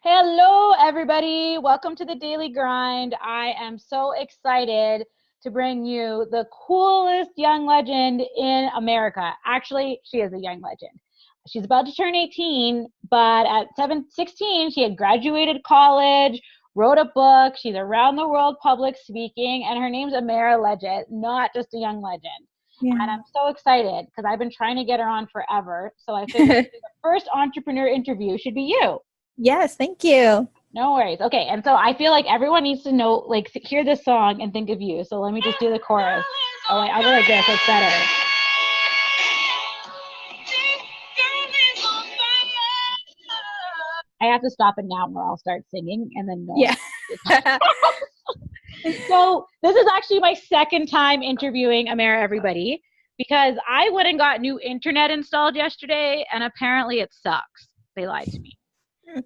Hello, everybody. Welcome to the Daily Grind. I am so excited to bring you the coolest young legend in America. Actually, she is a young legend. She's about to turn 18, but at 16, she had graduated college, wrote a book. She's around the world public speaking, and her name's Amara Leggett, not just a young legend. Yeah. And I'm so excited because I've been trying to get her on forever. So I figured the first entrepreneur interview should be you. Yes, thank you. No worries. Okay, and so I feel like everyone needs to know, like, hear this song and think of you. So let me just do the chorus. Oh, wait, I'll go like this. It's better. I have to stop it now or I'll start singing and then no. Yeah. So this is actually my second time interviewing Amara, everybody, because I went and got new internet installed yesterday, and apparently it sucks. They lied to me.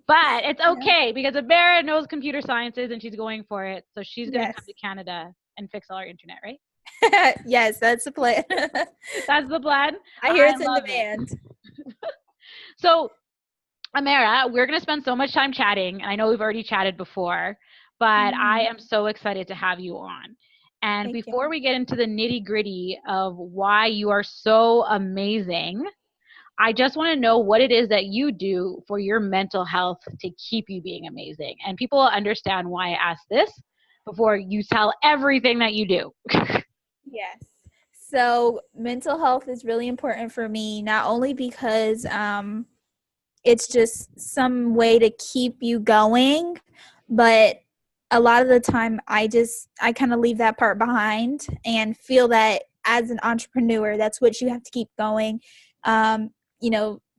But it's okay because Amara knows computer sciences and she's going for it. So she's going to come to Canada and fix all our internet, right? Yes, that's the plan. That's the plan. I hear it's in demand. So, Amara, we're going to spend so much time chatting. And I know we've already chatted before, but I am so excited to have you on. And before we get into the nitty gritty of why you are so amazing, I just want to know what it is that you do for your mental health to keep you being amazing. And people will understand why I asked this before you tell everything that you do. Yes. So mental health is really important for me, not only because it's just some way to keep you going, but a lot of the time I kind of leave that part behind and feel that as an entrepreneur, that's what you have to keep going.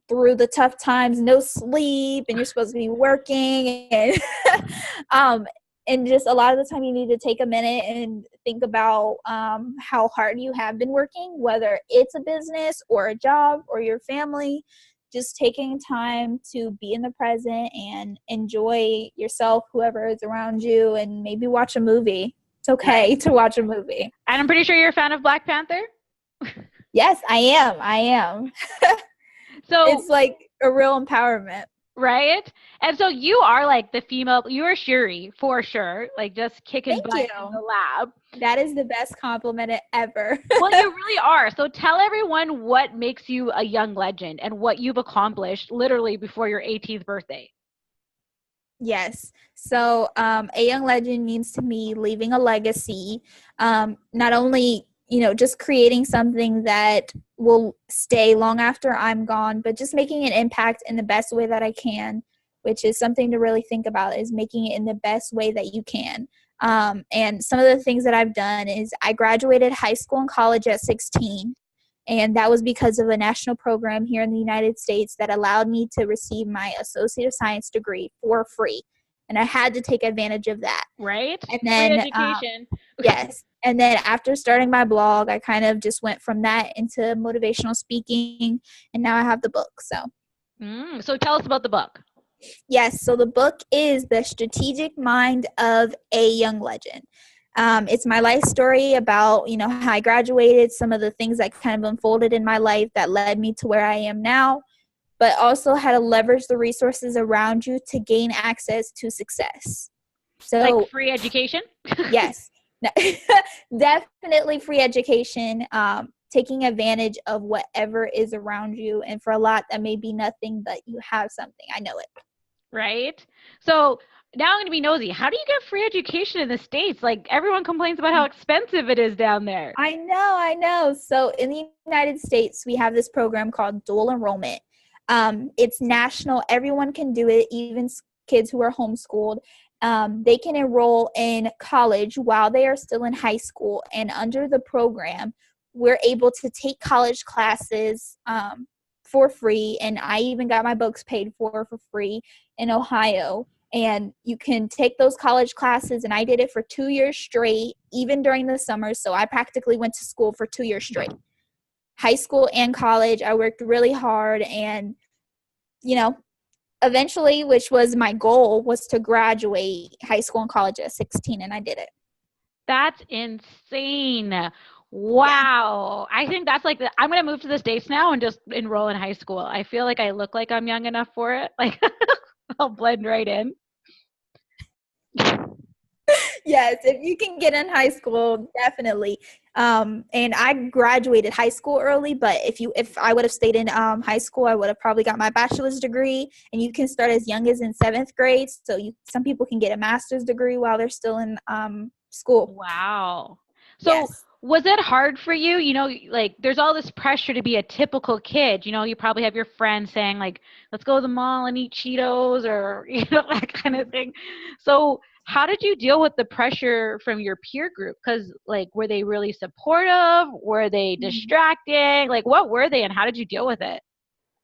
Through the tough times, no sleep, and you're supposed to be working, and and just a lot of the time you need to take a minute and think about how hard you have been working, whether it's a business or a job or your family. Just taking time to be in the present and enjoy yourself, whoever is around you, and maybe watch a movie. It's okay to watch a movie. And I'm pretty sure you're a fan of Black Panther? Yes, I am. So it's like a real empowerment. Right? And so you are like the female, you are Shuri for sure, like just kicking butt in the lab. That is the best compliment ever. Well, you really are. So tell everyone what makes you a young legend and what you've accomplished literally before your 18th birthday. Yes. So a young legend means to me leaving a legacy, not only just creating something that will stay long after I'm gone, but just making an impact in the best way that I can, which is something to really think about, is making it in the best way that you can. And some of the things that I've done is I graduated high school and college at 16, and that was because of a national program here in the United States that allowed me to receive my Associate of Science degree for free. And I had to take advantage of that. Right. And then, free education. Yes. And then after starting my blog, I kind of just went from that into motivational speaking. And now I have the book. So tell us about the book. Yes. So the book is The Strategic Mind of a Young Legend. It's my life story about, how I graduated, some of the things that kind of unfolded in my life that led me to where I am now, but also how to leverage the resources around you to gain access to success. So, like free education? Yes, definitely free education, taking advantage of whatever is around you. And for a lot, that may be nothing, but you have something. I know it. Right? So now I'm going to be nosy. How do you get free education in the States? Like, everyone complains about how expensive it is down there. I know. So in the United States, we have this program called dual enrollment. It's national. Everyone can do it, even kids who are homeschooled. They can enroll in college while they are still in high school. And under the program, we're able to take college classes for free. And I even got my books paid for free in Ohio. And you can take those college classes. And I did it for 2 years straight, even during the summer. So I practically went to school for 2 years straight. High school and college, I worked really hard, and, eventually, which was my goal, was to graduate high school and college at 16, and I did it. That's insane. Wow. Yeah. I think that's like I'm going to move to the States now and just enroll in high school. I feel like I look like I'm young enough for it. Like I'll blend right in. Yes, if you can get in high school, definitely. And I graduated high school early, but if I would have stayed in high school, I would have probably got my bachelor's degree. And you can start as young as in 7th grade. So some people can get a master's degree while they're still in school. Wow. So Yes. was it hard for you? You know, like there's all this pressure to be a typical kid. You know, you probably have your friends saying like, let's go to the mall and eat Cheetos or, you know, that kind of thing. So how did you deal with the pressure from your peer group? Because like, were they really supportive? Were they distracting? Like, what were they and how did you deal with it?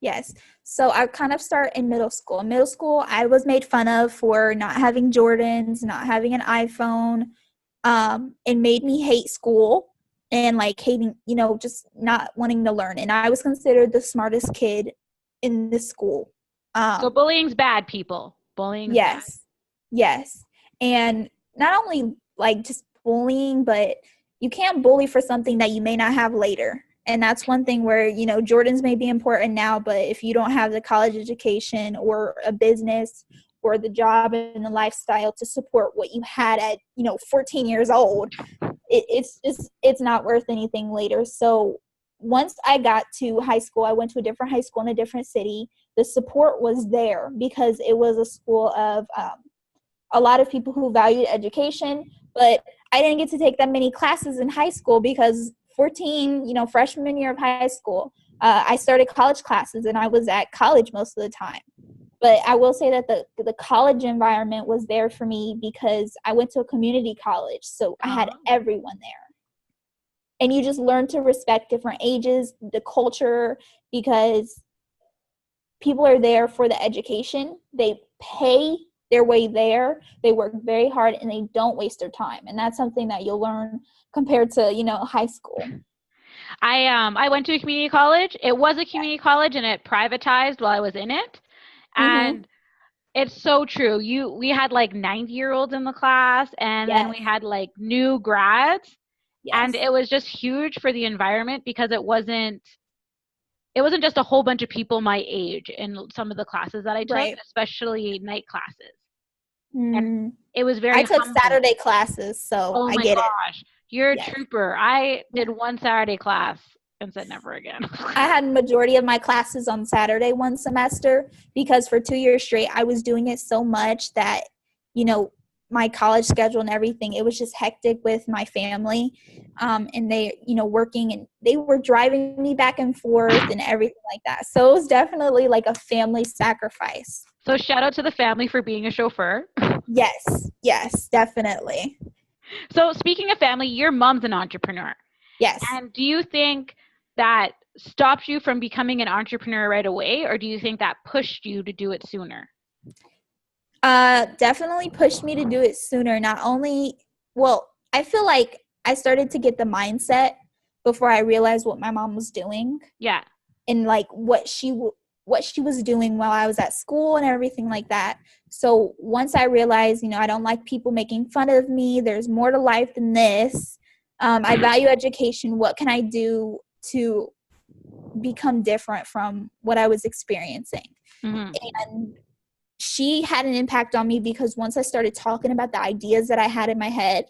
Yes. So I kind of start in middle school. In middle school, I was made fun of for not having Jordans, not having an iPhone. It made me hate school and like hating, just not wanting to learn. And I was considered the smartest kid in the school. So bullying's bad, people. Bullying's bad. Yes. And not only like just bullying, but you can't bully for something that you may not have later. And that's one thing where, Jordans may be important now, but if you don't have the college education or a business or the job and the lifestyle to support what you had at, 14 years old, it's not worth anything later. So once I got to high school, I went to a different high school in a different city. The support was there because it was a school of a lot of people who valued education, but I didn't get to take that many classes in high school because 14, freshman year of high school, I started college classes and I was at college most of the time. But I will say that the college environment was there for me because I went to a community college, so I had everyone there. And you just learn to respect different ages, the culture, because people are there for the education. They pay their way there. They work very hard and they don't waste their time. And that's something that you'll learn compared to, high school. I went to a community college. It was a community college and it privatized while I was in it. And it's so true. We had like 90-year-olds in the class and then we had like new grads. And it was just huge for the environment because it wasn't just a whole bunch of people my age in some of the classes that I took, especially night classes. And it was very I took humbling. Saturday classes, so I get it. Oh my gosh. You're a trooper. I did one Saturday class and said never again. I had majority of my classes on Saturday one semester because for 2 years straight, I was doing it so much that, my college schedule and everything, it was just hectic with my family. And they, working and they were driving me back and forth and everything like that. So it was definitely like a family sacrifice. So shout out to the family for being a chauffeur. Yes, definitely. So speaking of family, your mom's an entrepreneur. Yes. And do you think that stopped you from becoming an entrepreneur right away, or do you think that pushed you to do it sooner? Definitely pushed me to do it sooner. I feel like I started to get the mindset before I realized what my mom was doing. Yeah. And like what she was doing while I was at school and everything like that. So once I realized, I don't like people making fun of me. There's more to life than this. I value education. What can I do to become different from what I was experiencing? And she had an impact on me because once I started talking about the ideas that I had in my head,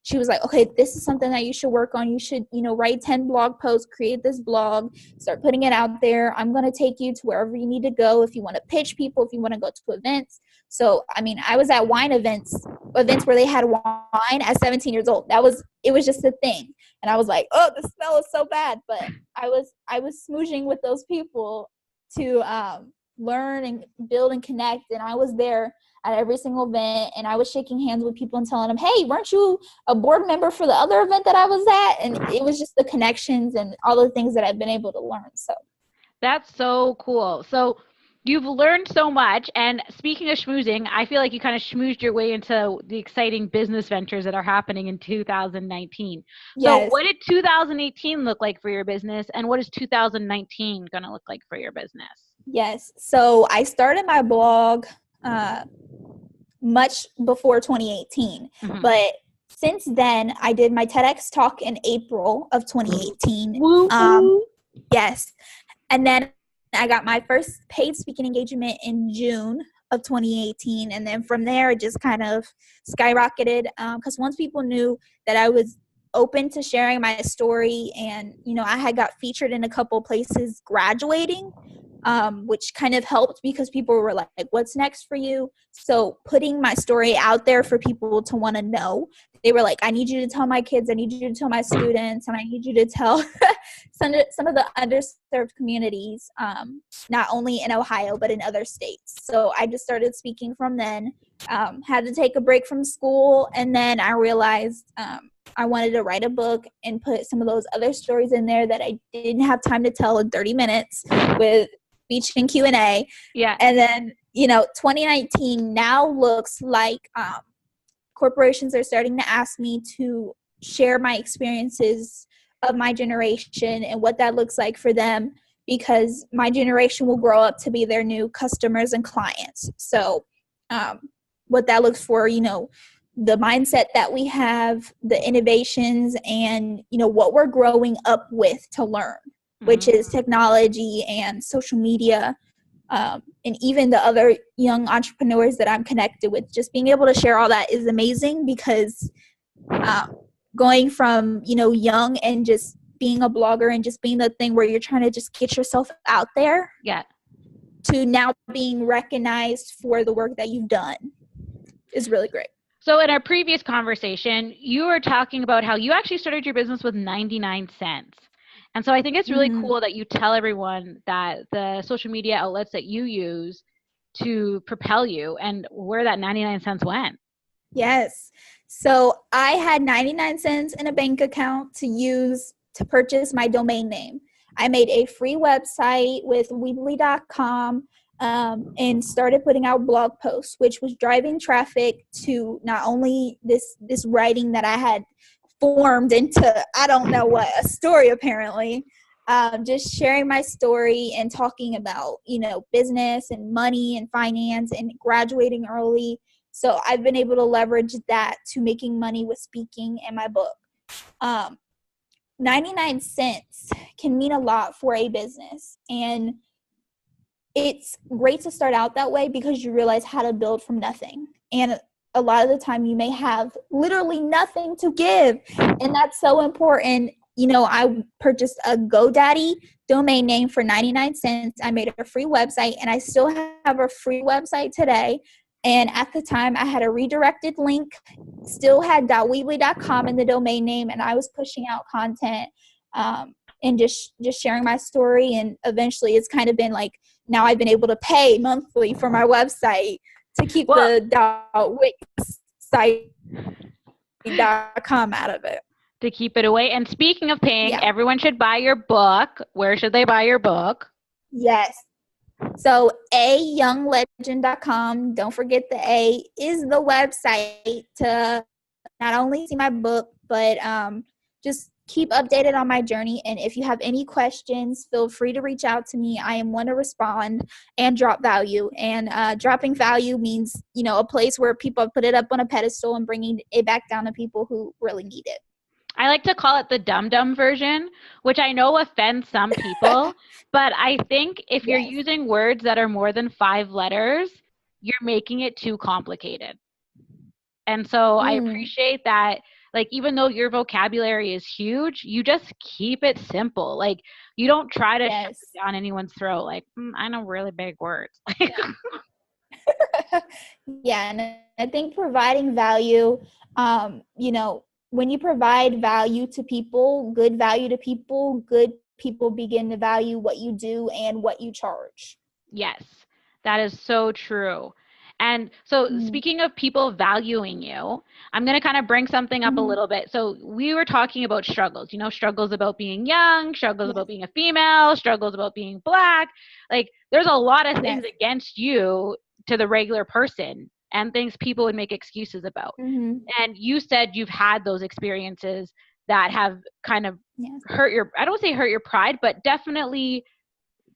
she was like, okay, this is something that you should work on. You should, write 10 blog posts, create this blog, start putting it out there. I'm going to take you to wherever you need to go if you want to pitch people, if you want to go to events. So, I was at wine events where they had wine at 17 years old. It was just a thing. And I was like, oh, the smell is so bad. But I was smooching with those people to learn and build and connect. And I was there at every single event and I was shaking hands with people and telling them, hey, weren't you a board member for the other event that I was at? And it was just the connections and all the things that I've been able to learn. So that's so cool. So you've learned so much. And speaking of schmoozing, I feel like you kind of schmoozed your way into the exciting business ventures that are happening in 2019. So what did 2018 look like for your business? And what is 2019 going to look like for your business? Yes. So I started my blog much before 2018. But since then, I did my TEDx talk in April of 2018. Yes. And then I got my first paid speaking engagement in June of 2018. And then from there, it just kind of skyrocketed, because once people knew that I was open to sharing my story, and I had got featured in a couple places graduating, which kind of helped because people were like, what's next for you? So putting my story out there for people to want to know, they were like, I need you to tell my kids, I need you to tell my students, and I need you to tell some of the underserved communities, not only in Ohio, but in other states. So I just started speaking from then, had to take a break from school, and then I realized I wanted to write a book and put some of those other stories in there that I didn't have time to tell in 30 minutes with speech and Q&A. Yeah. And then, 2019 now looks like corporations are starting to ask me to share my experiences of my generation and what that looks like for them, because my generation will grow up to be their new customers and clients. So what that looks for, the mindset that we have, the innovations, and what we're growing up with to learn, which is technology and social media, and even the other young entrepreneurs that I'm connected with. Just being able to share all that is amazing, because going from young and just being a blogger and just being the thing where you're trying to just get yourself out there, to now being recognized for the work that you've done is really great. So in our previous conversation, you were talking about how you actually started your business with 99 cents. And so I think it's really cool that you tell everyone that the social media outlets that you use to propel you and where that 99 cents went. Yes. So I had 99 cents in a bank account to use to purchase my domain name. I made a free website with Weebly.com, and started putting out blog posts, which was driving traffic to not only this writing that I had formed into, I don't know what, a story apparently, just sharing my story and talking about, business and money and finance and graduating early. So I've been able to leverage that to making money with speaking and my book. 99 cents can mean a lot for a business, and it's great to start out that way because you realize how to build from nothing. And a lot of the time you may have literally nothing to give, and that's so important. I purchased a GoDaddy domain name for 99 cents. I made a free website, and I still have a free website today. And at the time, I had a redirected link, still had .weebly.com in the domain name, and I was pushing out content, and just sharing my story. And eventually, it's kind of been like, now I've been able to pay monthly for my website to keep the .wixsite.com out of it. To keep it away. And speaking of paying, everyone should buy your book. Where should they buy your book? Yes. So ayounglegend.com, don't forget the A, is the website to not only see my book, but just keep updated on my journey. And if you have any questions, feel free to reach out to me. I am one to respond and drop value. And dropping value means, a place where people have put it up on a pedestal and bringing it back down to people who really need it. I like to call it the dum-dum version, which I know offends some people, but I think if you're using words that are more than 5 letters, you're making it too complicated. And so I appreciate that, like, even though your vocabulary is huge, you just keep it simple. Like, you don't try to shove it down anyone's throat. Like, I know really big words. Yeah, and I think providing value, when you provide value to people, good people begin to value what you do and what you charge. Yes, that is so true. And so speaking of people valuing you, I'm going to kind of bring something up a little bit. So we were talking about struggles, struggles about being young, struggles about being a female, struggles about being Black. Like, there's a lot of things against you to the regular person, and things people would make excuses about. And you said you've had those experiences that have kind of hurt your, I don't say hurt your pride, but definitely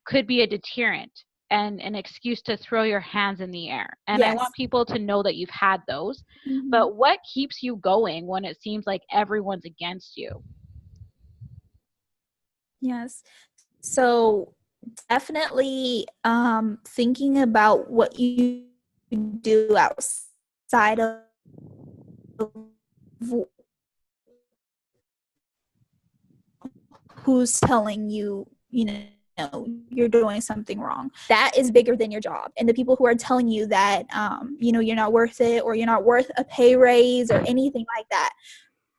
could be a deterrent and an excuse to throw your hands in the air. And I want people to know that you've had those. But what keeps you going when it seems like everyone's against you? Yes. So definitely thinking about what you do outside of who's telling you, you're doing something wrong. That is bigger than your job. And the people who are telling you that, you're not worth it, or you're not worth a pay raise or anything like that,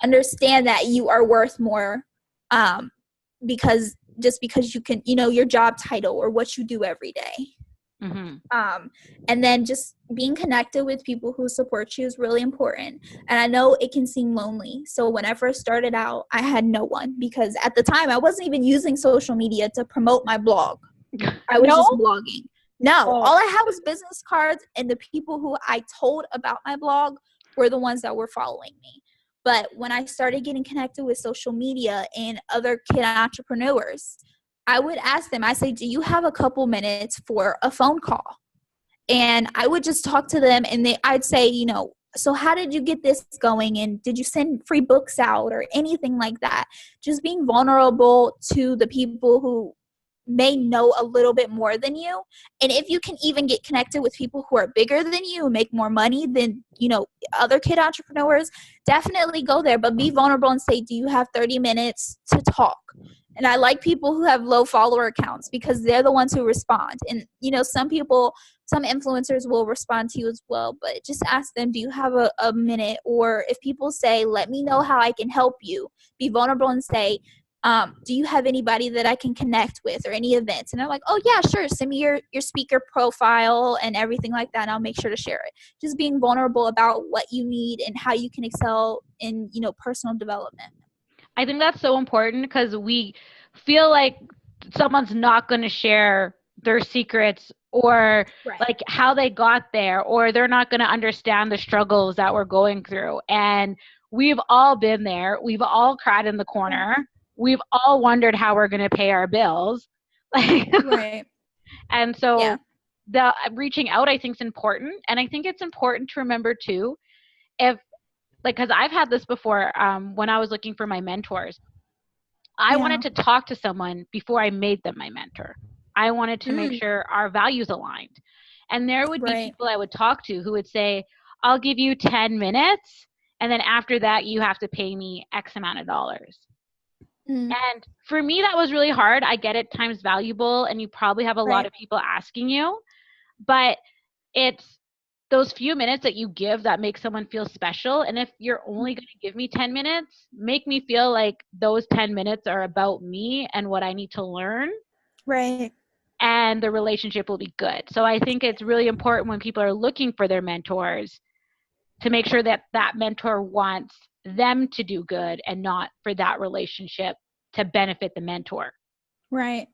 understand that you are worth more, because you can, your job title or what you do every day. Mm-hmm. And then just being connected with people who support you is really important. And I know it can seem lonely. So when I first started out, I had no one, because at the time I wasn't even using social media to promote my blog. I was just blogging. No, all I had was business cards, and the people who I told about my blog were the ones that were following me. But when I started getting connected with social media and other kid entrepreneurs, I would ask them, I say, do you have a couple minutes for a phone call? And I would just talk to them, and I'd say, so how did you get this going? And did you send free books out or anything like that? Just being vulnerable to the people who may know a little bit more than you. And if you can even get connected with people who are bigger than you, make more money than, other kid entrepreneurs, definitely go there. But be vulnerable and say, do you have 30 minutes to talk? And I like people who have low follower accounts, because they're the ones who respond. And, some influencers will respond to you as well, but just ask them, do you have a minute? Or if people say, let me know how I can help you, be vulnerable and say, do you have anybody that I can connect with, or any events? And they're like, oh yeah, sure. Send me your speaker profile and everything like that, and I'll make sure to share it. Just being vulnerable about what you need and how you can excel in, personal development. I think that's so important, because we feel like someone's not going to share their secrets, or like how they got there, or they're not going to understand the struggles that we're going through. And we've all been there. We've all cried in the corner. We've all wondered how we're going to pay our bills. Right. And so the reaching out, I think, is important. And I think it's important to remember too, because I've had this before, when I was looking for my mentors, I wanted to talk to someone before I made them my mentor. I wanted to make sure our values aligned. And there would be people I would talk to who would say, I'll give you 10 minutes, and then after that, you have to pay me X amount of dollars. And for me, that was really hard. I get it, time's valuable, and you probably have a lot of people asking you, but it's those few minutes that you give that make someone feel special. And if you're only going to give me 10 minutes, make me feel like those 10 minutes are about me and what I need to learn. Right. And the relationship will be good. So I think it's really important when people are looking for their mentors to make sure that that mentor wants them to do good, and not for that relationship to benefit the mentor. Right.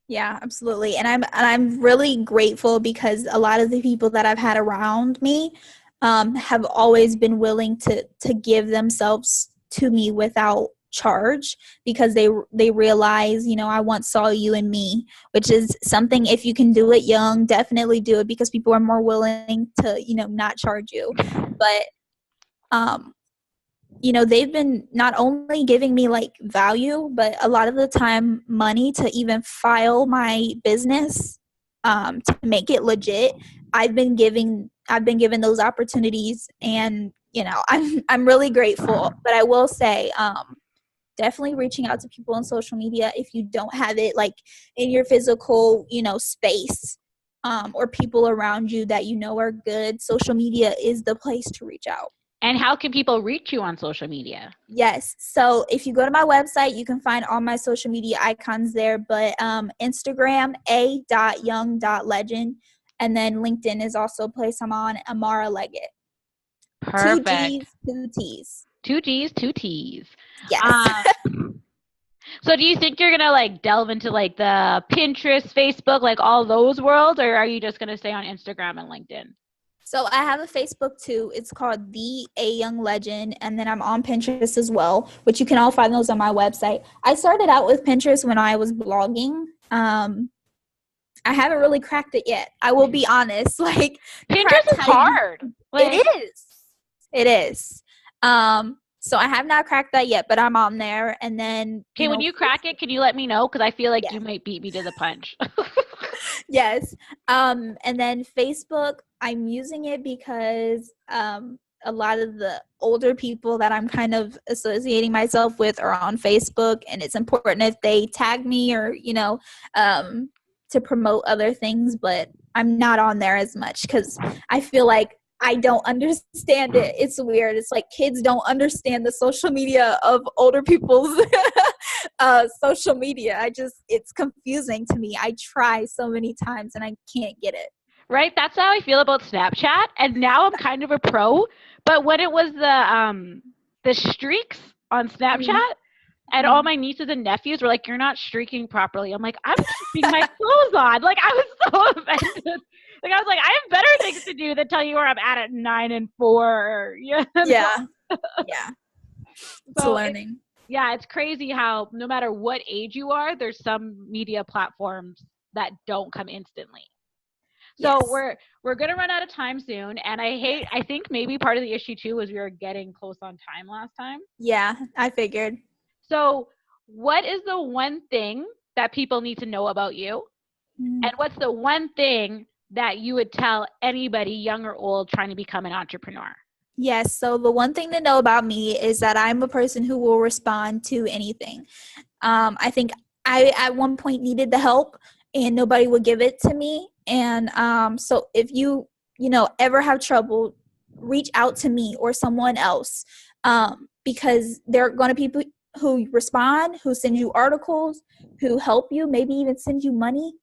Yeah, absolutely. And I'm really grateful, because a lot of the people that I've had around me have always been willing to give themselves to me without charge, because they realize, I once saw you in me, which is something, if you can do it young, definitely do it, because people are more willing to, not charge you. But they've been not only giving me like value, but a lot of the time money to even file my business, to make it legit. I've been given those opportunities, and I'm really grateful. But I will say, definitely reaching out to people on social media if you don't have it like in your physical, space, or people around you that are good. Social media is the place to reach out. And how can people reach you on social media? Yes. So if you go to my website, you can find all my social media icons there. But Instagram, a.young.legend. And then LinkedIn is also a place I'm on, Amara Leggett. Perfect. 2 G's, 2 T's. 2 G's, 2 T's. Yes. So do you think you're going to like delve into like the Pinterest, Facebook, like all those worlds, or are you just going to stay on Instagram and LinkedIn? So I have a Facebook too. It's called The A Young Legend. And then I'm on Pinterest as well, which you can all find those on my website. I started out with Pinterest when I was blogging. I haven't really cracked it yet. I will be honest. Like, Pinterest is hard. It is. So I have not cracked that yet, but I'm on there. And then when you crack it, can you let me know? Because I feel like you might beat me to the punch. Yes. And then Facebook, I'm using it because a lot of the older people that I'm kind of associating myself with are on Facebook, and it's important if they tag me or, to promote other things, but I'm not on there as much because I feel like I don't understand it. It's weird. It's like kids don't understand the social media of older people's social media. It's confusing to me. I try so many times and I can't get it. Right? That's how I feel about Snapchat. And now I'm kind of a pro. But when it was the streaks on Snapchat, and all my nieces and nephews were like, "You're not streaking properly." I'm like, "I'm keeping my clothes on." Like, I was so offended. Like, I was like, I have better things to do than tell you where I'm at 9 and 4. Yeah. Yeah. It's So learning. it's crazy how no matter what age you are, there's some media platforms that don't come instantly. So Yes. we're gonna run out of time soon, and I think maybe part of the issue too was we were getting close on time last time. Yeah, I figured. So what is the one thing that people need to know about you? And what's the one thing that you would tell anybody, young or old, trying to become an entrepreneur? Yes, so the one thing to know about me is that I'm a person who will respond to anything. I think I at one point needed the help and nobody would give it to me. And so if you ever have trouble, reach out to me or someone else, because there are going to be people who respond, who send you articles, who help you, maybe even send you money.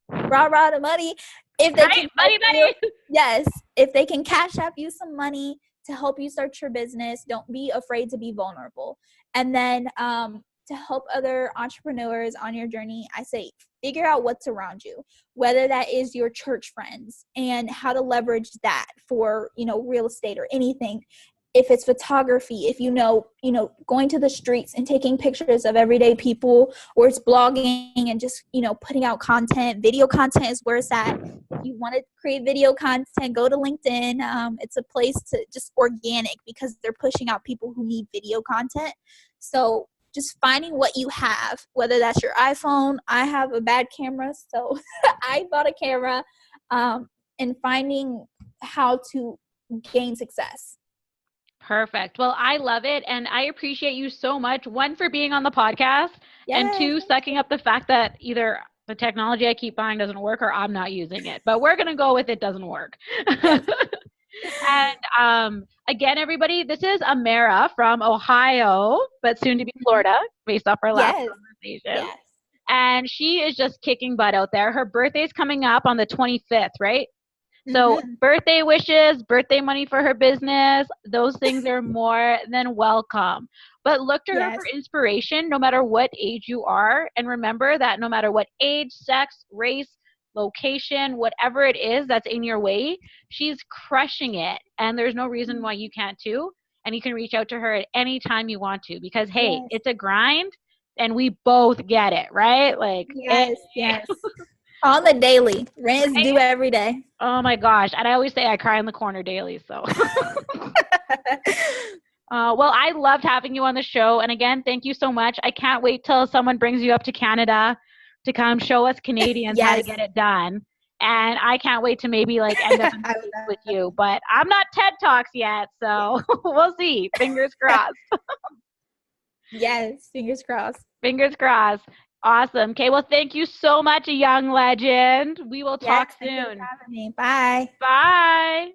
Rah the money. If they can money. yes, if they can cash app you some money to help you start your business, don't be afraid to be vulnerable. And then to help other entrepreneurs on your journey, I say figure out what's around you, whether that is your church friends and how to leverage that for, real estate or anything. If it's photography, if going to the streets and taking pictures of everyday people, or it's blogging and just, putting out content. Video content is where it's at. If you want to create video content, go to LinkedIn. It's a place to just organic because they're pushing out people who need video content. So just finding what you have, whether that's your iPhone. I have a bad camera, so I bought a camera, and finding how to gain success. Perfect. Well, I love it. And I appreciate you so much. One, for being on the podcast, and two, sucking up the fact that either the technology I keep buying doesn't work or I'm not using it. But we're going to go with it doesn't work. And again, everybody, this is Amara from Ohio, but soon to be Florida, based off our last conversation. Yes. And she is just kicking butt out there. Her birthday's coming up on the 25th, right? So birthday wishes, birthday money for her business, those things are more than welcome. But look to her for inspiration no matter what age you are. And remember that no matter what age, sex, race, location, whatever it is that's in your way, she's crushing it. And there's no reason why you can't too. And you can reach out to her at any time you want to because, hey, it's a grind and we both get it, right? Like, yes. On the daily. Rent is due every day. Oh my gosh. And I always say I cry in the corner daily. So, well, I loved having you on the show. And again, thank you so much. I can't wait till someone brings you up to Canada to come show us Canadians how to get it done. And I can't wait to maybe end up with you. But I'm not TED Talks yet. So we'll see. Fingers crossed. Yes. Fingers crossed. Fingers crossed. Awesome. Okay, well, thank you so much, young legend. We will talk soon. Thanks for having me. Bye. Bye.